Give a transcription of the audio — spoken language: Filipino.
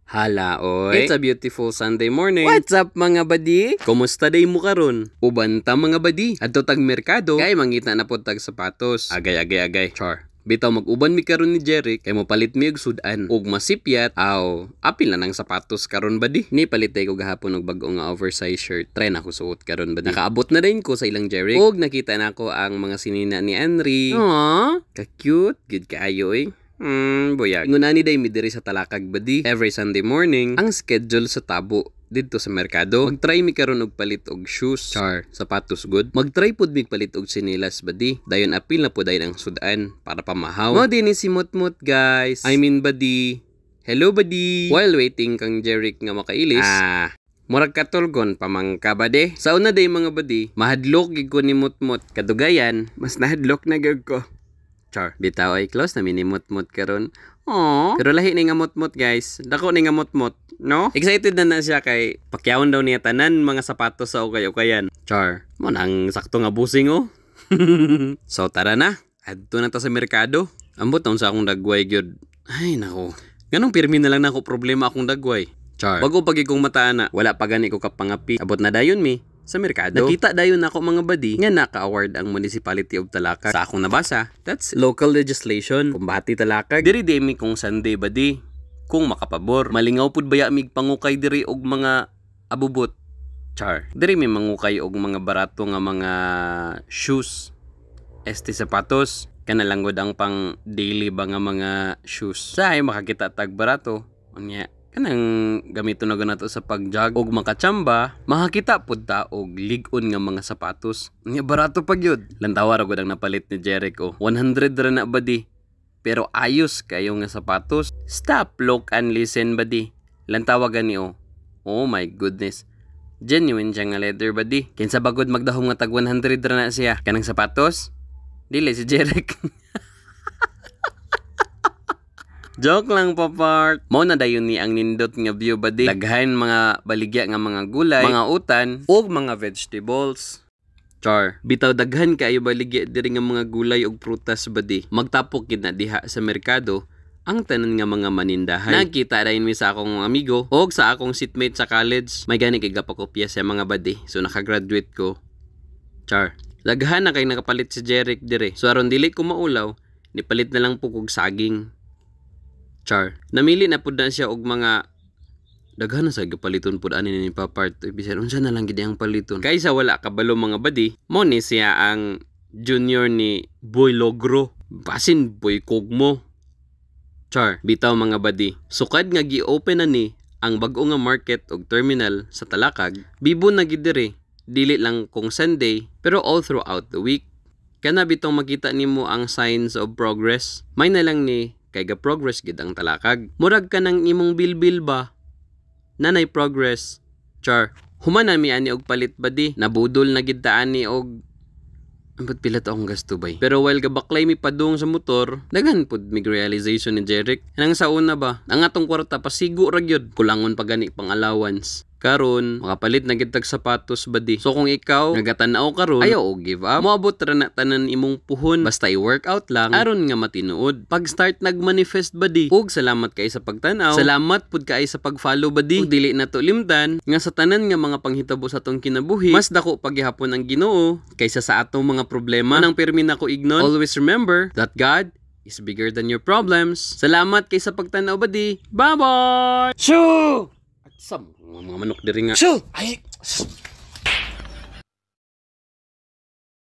Hala oy. It's a beautiful Sunday morning. What's up mga badi? Kumusta day mo karon? Ubanta mga badi. Adto tag merkado kay mangita na pud tag sapatos. Agay. Char. Bitaw mag-uban mi karon ni Jerry kay mopalit mi og sudan ug masipyat aw apil na ng sapatos karon badi. Ni palitay ko gahapon og bag-o nga oversize shirt. Try na ko suot karon badi. Nakaabot na rin ko sa ilang Jerry ug nakita na ko ang mga sinina ni Henry. Aww, ka-cute gid kaayo eh. Buyag. Ngunani day mi diri sa Talakag badi. Every Sunday morning, ang schedule sa tabo dito sa merkado. Mag-try mi karon og palit og shoes. Char, sapatos good. Mag-try pud mi palit og sinilas badi. Dayon apil na pud ay ang sudan para pamahaw. Mo dinhi si Mutmut guys. I mean badi. Hello badi. While waiting kang Jeric nga makailis. Murag katulgon pamangka bade. Sa una day mga badi, mahadlok gid ko ni Mutmut. Kadugayan, mas nahadlok na gyud ko. Char, bitaw ay close na minimot-mot karon. Aww. Pero lahi ni nga mot-mot guys. Dako ni nga mot-mot, no? Excited na siya kay pakyawon daw niya tanan mga sapatos sa ukay-ukayan. Char, mo nang sakto nga busing oh. So tara na. Adto na ta sa merkado. Ambot taon sa akong dagway gyud. Ay nako. Ganong pirmi na lang na ako problema akong dagway. Char. Bago pagi kong mataana, wala pa gani ko kapangapi. Abot na dayon mi sa merkado. Nakita dayon ako mga badi nga naka-award ang Municipality of Talakag. Sa akong nabasa, that's local legislation. Kumbati Talakag. Diri demi kung Sunday badi. Kung makapabor. Malingaw pud baya mig pangukay diri og mga abubot. Char. Diri may mangukay og mga barato nga mga shoes. Sapatos. Kanalanggod ang pang daily ba nga mga shoes. Sa ay makakita tag barato. Unya. Kanang gamito na ganato sa pagjog og makachamba, makakita pud ta og lig-on nga mga sapatos. Nya barato pa gyud. Lantawa ra gud ang napalit ni Jericho. 100 ra na badi. Pero ayos kayo nga sapatos. Stop, look and listen badi. Lantawa gani oh. Oh my goodness. Genuine siya nga leather badi. Kinsa bagod magdahom nga tag 100 ra na siya. Kanang sapatos? Dili si Jericho. Joke lang po part. Mo na dayon ni ang nindot nga view badi. Daghan mga baligya nga mga gulay, mga utan, ug mga vegetables. Char. Bitaw daghan kaayo baligya diri nga mga gulay ug prutas badi. Magtapok gid na diha sa merkado ang tanan nga mga manindahan. Nakita dayon mi sa akong amigo ug sa akong seatmate sa college. May gani kay gapakopya sa mga badi. So nakagraduate ko. Char. Daghan na kay nakapalit si Jeric dire. So aron dili ko maulaw, nipalit na lang po kog saging. Char. Namili na pud na siya og mga daghan na sa gapaliton pud ani ni Papart. Bisan unsa na lang gid ang paliton. Kaysa wala kabalo mga badi, mo ni siya ang junior ni Boy Logro. Basin Boy Kogmo. Char. Bitaw mga badi. Sukad nga gi-open na ni ang bag-o nga market og terminal sa Talakag. Bibo na gid diri. Dili lang kung Sunday, pero all throughout the week. Kana bitong makita nimo ang signs of progress. May na lang ni kay ga progress gid ang Talakag. Murag ka nang imong bilbil ba? Nanay progress. Char. Human na mi ani og palit badi. Nabudol na gid ta ani og ambot pila ta akong gasto bay. Pero while gabaklay mi padung sa motor, daghan pud mig realization ni Jeric. Nang sa una ba, ang atong kwarta pasigo ra gyud. Kulangon pa gani pang allowance. Karon makapalit na gid tag sapatos badi. So kung ikaw nagatanaw karon, ayaw og give up. Moabot ra na tanan imong puhon basta i-workout lang aron nga matinuod. Pag start nagmanifest badi. Ug salamat kay sa pagtanaw. Salamat pud kay sa pag-follow badi. Ug dili na to limtan nga sa tanan nga mga panghitabo sa atong kinabuhi, mas dako paghihapon ang Ginoo kaysa sa atong mga problema. Nang pirmi nako ignon. Always remember that God is bigger than your problems. Salamat kay sa pagtanaw badi. Bye-bye. Shoo! Some mga manok diri nga. Shoo! Ay!